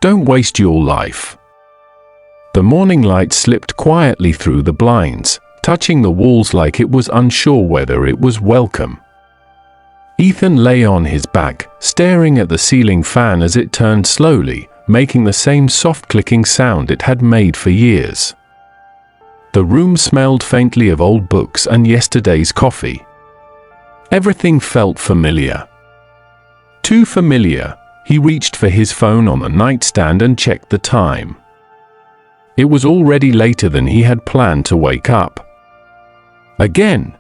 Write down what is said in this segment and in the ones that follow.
Don't waste your life. The morning light slipped quietly through the blinds, touching the walls like it was unsure whether it was welcome. Ethan lay on his back, staring at the ceiling fan as it turned slowly, making the same soft clicking sound it had made for years. The room smelled faintly of old books and yesterday's coffee. Everything felt familiar. Too familiar. He reached for his phone on the nightstand and checked the time. It was already later than he had planned to wake up. Again.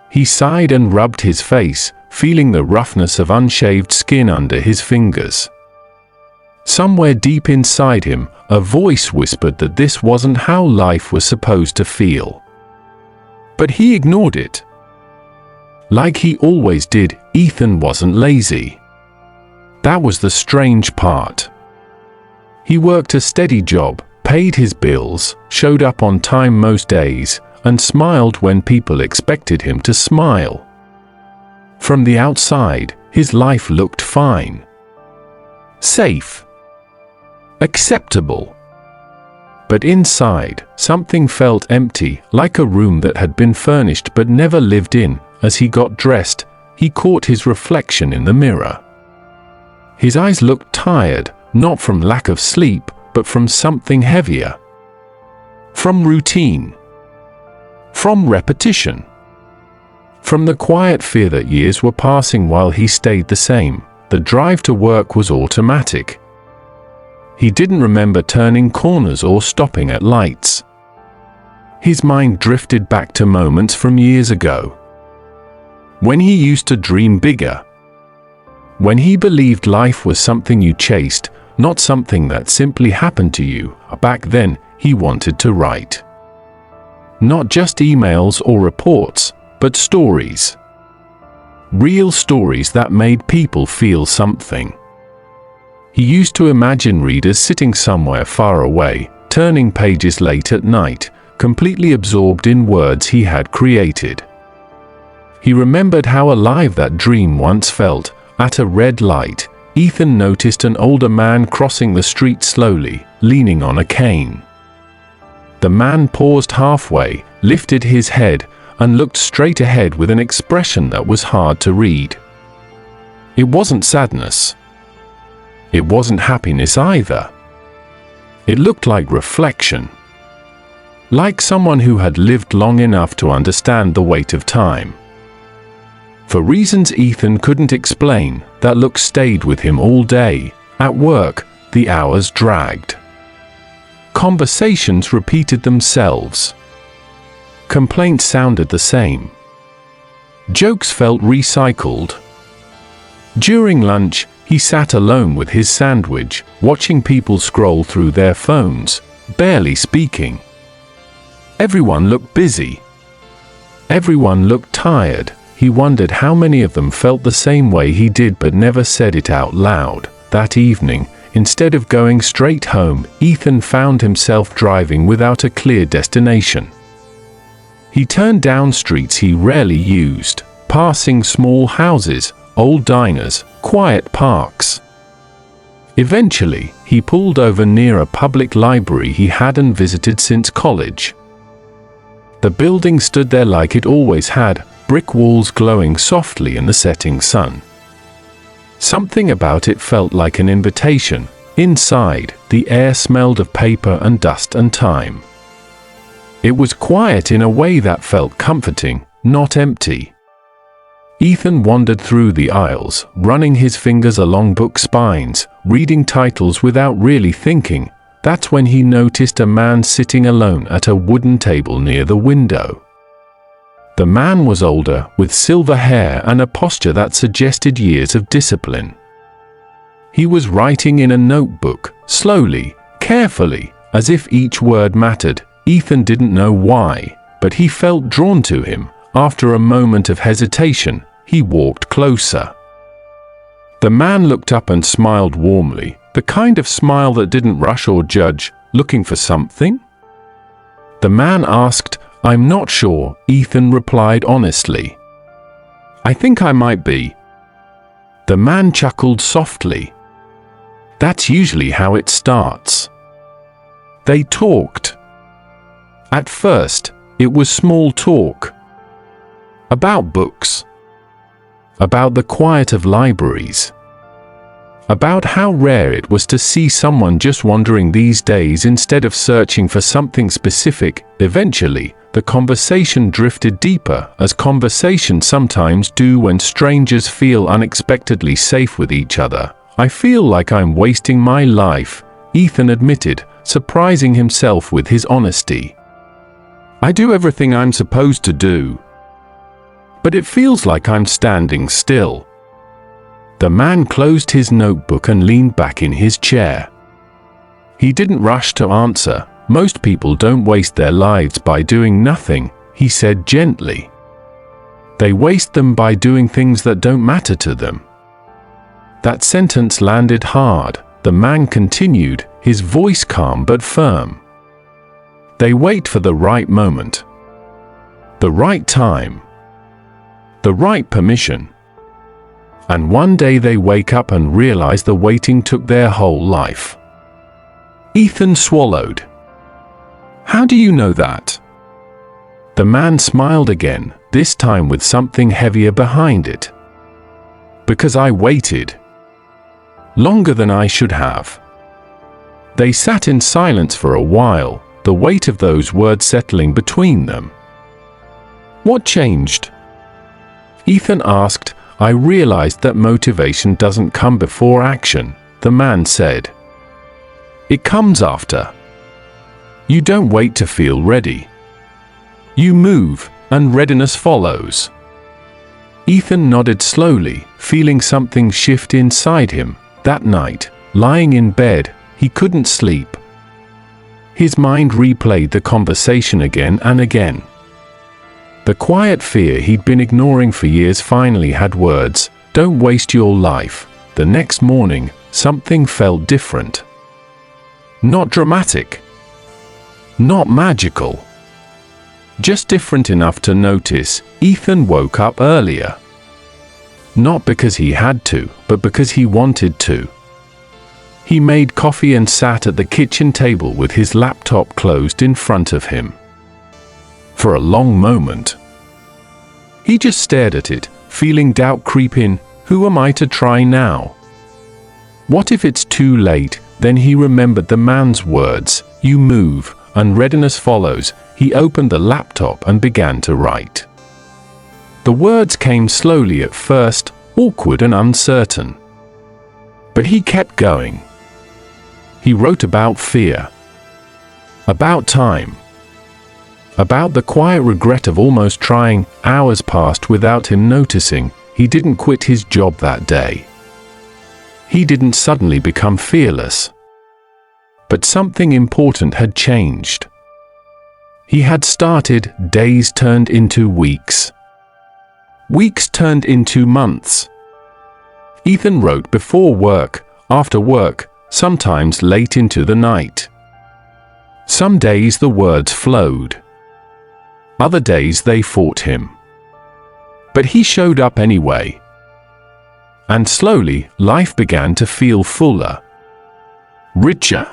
He sighed and rubbed his face, feeling the roughness of unshaved skin under his fingers. Somewhere deep inside him, a voice whispered that this wasn't how life was supposed to feel. But he ignored it. Like he always did, Ethan wasn't lazy. That was the strange part. He worked a steady job, paid his bills, showed up on time most days, and smiled when people expected him to smile. From the outside, his life looked fine. Safe. Acceptable. But inside, something felt empty, like a room that had been furnished but never lived in. As he got dressed, he caught his reflection in the mirror. His eyes looked tired, not from lack of sleep, but from something heavier. From routine. From repetition. From the quiet fear that years were passing while he stayed the same. The drive to work was automatic. He didn't remember turning corners or stopping at lights. His mind drifted back to moments from years ago. When he used to dream bigger. When he believed life was something you chased, not something that simply happened to you. Back then, he wanted to write. Not just emails or reports, but stories. Real stories that made people feel something. He used to imagine readers sitting somewhere far away, turning pages late at night, completely absorbed in words he had created. He remembered how alive that dream once felt. At a red light, Ethan noticed an older man crossing the street slowly, leaning on a cane. The man paused halfway, lifted his head, and looked straight ahead with an expression that was hard to read. It wasn't sadness. It wasn't happiness either. It looked like reflection. Like someone who had lived long enough to understand the weight of time. For reasons Ethan couldn't explain, that look stayed with him all day. At work, the hours dragged. Conversations repeated themselves. Complaints sounded the same. Jokes felt recycled. During lunch, he sat alone with his sandwich, watching people scroll through their phones, barely speaking. Everyone looked busy. Everyone looked tired. He wondered how many of them felt the same way he did but never said it out loud. That evening, instead of going straight home, Ethan found himself driving without a clear destination. He turned down streets he rarely used, passing small houses, old diners, quiet parks. Eventually, he pulled over near a public library he hadn't visited since college. The building stood there like it always had, brick walls glowing softly in the setting sun. Something about it felt like an invitation. Inside, the air smelled of paper and dust and time. It was quiet in a way that felt comforting, not empty. Ethan wandered through the aisles, running his fingers along book spines, reading titles without really thinking. That's when he noticed a man sitting alone at a wooden table near the window. The man was older, with silver hair and a posture that suggested years of discipline. He was writing in a notebook, slowly, carefully, as if each word mattered. Ethan didn't know why, but he felt drawn to him. After a moment of hesitation, he walked closer. The man looked up and smiled warmly, the kind of smile that didn't rush or judge. Looking for something? The man asked. I'm not sure, Ethan replied honestly. I think I might be. The man chuckled softly. That's usually how it starts. They talked. At first, it was small talk. About books. About the quiet of libraries. About how rare it was to see someone just wandering these days instead of searching for something specific. Eventually, the conversation drifted deeper, as conversations sometimes do when strangers feel unexpectedly safe with each other. I feel like I'm wasting my life, Ethan admitted, surprising himself with his honesty. I do everything I'm supposed to do, but it feels like I'm standing still. The man closed his notebook and leaned back in his chair. He didn't rush to answer. Most people don't waste their lives by doing nothing, he said gently. They waste them by doing things that don't matter to them. That sentence landed hard. The man continued, his voice calm but firm. They wait for the right moment, the right time, the right permission. And one day they wake up and realize the waiting took their whole life. Ethan swallowed. How do you know that? The man smiled again, this time with something heavier behind it. Because I waited. Longer than I should have. They sat in silence for a while, the weight of those words settling between them. What changed? Ethan asked. I realized that motivation doesn't come before action, the man said. It comes after. You don't wait to feel ready. You move, and readiness follows. Ethan nodded slowly, feeling something shift inside him. That night, lying in bed, he couldn't sleep. His mind replayed the conversation again and again. The quiet fear he'd been ignoring for years finally had words. Don't waste your life. The next morning, something felt different. Not dramatic. Not magical. Just different enough to notice. Ethan woke up earlier. Not because he had to, but because he wanted to. He made coffee and sat at the kitchen table with his laptop closed in front of him. For a long moment, he just stared at it, feeling doubt creep in. Who am I to try now? What if it's too late? Then he remembered the man's words, you move, and readiness follows. He opened the laptop and began to write. The words came slowly at first, awkward and uncertain. But he kept going. He wrote about fear. About time. About the quiet regret of almost trying. Hours passed without him noticing. He didn't quit his job that day. He didn't suddenly become fearless. But something important had changed. He had started. Days turned into weeks. Weeks turned into months. Ethan wrote before work, after work, sometimes late into the night. Some days the words flowed. Other days they fought him. But he showed up anyway. And slowly, life began to feel fuller. Richer.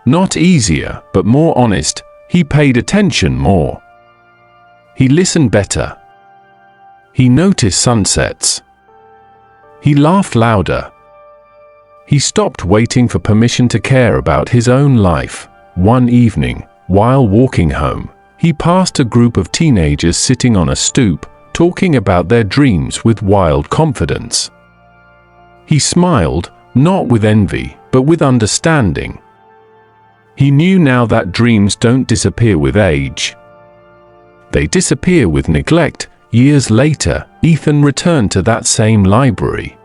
Not easier, but more honest. He paid attention more. He listened better. He noticed sunsets. He laughed louder. He stopped waiting for permission to care about his own life. One evening, while walking home, he passed a group of teenagers sitting on a stoop, talking about their dreams with wild confidence. He smiled, not with envy, but with understanding. He knew now that dreams don't disappear with age. They disappear with neglect. Years later, Ethan returned to that same library.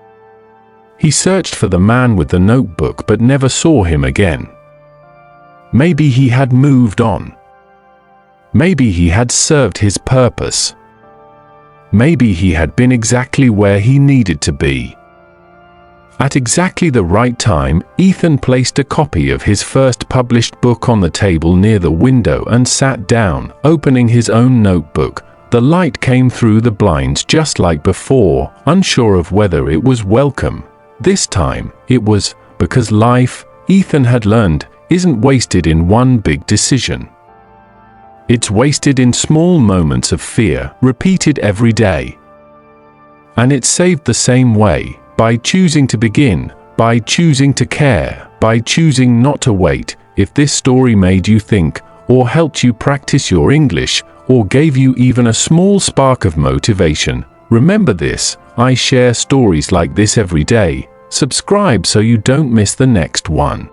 He searched for the man with the notebook but never saw him again. Maybe he had moved on. Maybe he had served his purpose. Maybe he had been exactly where he needed to be. At exactly the right time, Ethan placed a copy of his first published book on the table near the window and sat down, opening his own notebook. The light came through the blinds just like before, unsure of whether it was welcome. This time, it was, because life, Ethan had learned, isn't wasted in one big decision. It's wasted in small moments of fear, repeated every day. And it's saved the same way, by choosing to begin, by choosing to care, by choosing not to wait. If this story made you think, or helped you practice your English, or gave you even a small spark of motivation, remember this: I share stories like this every day. Subscribe so you don't miss the next one.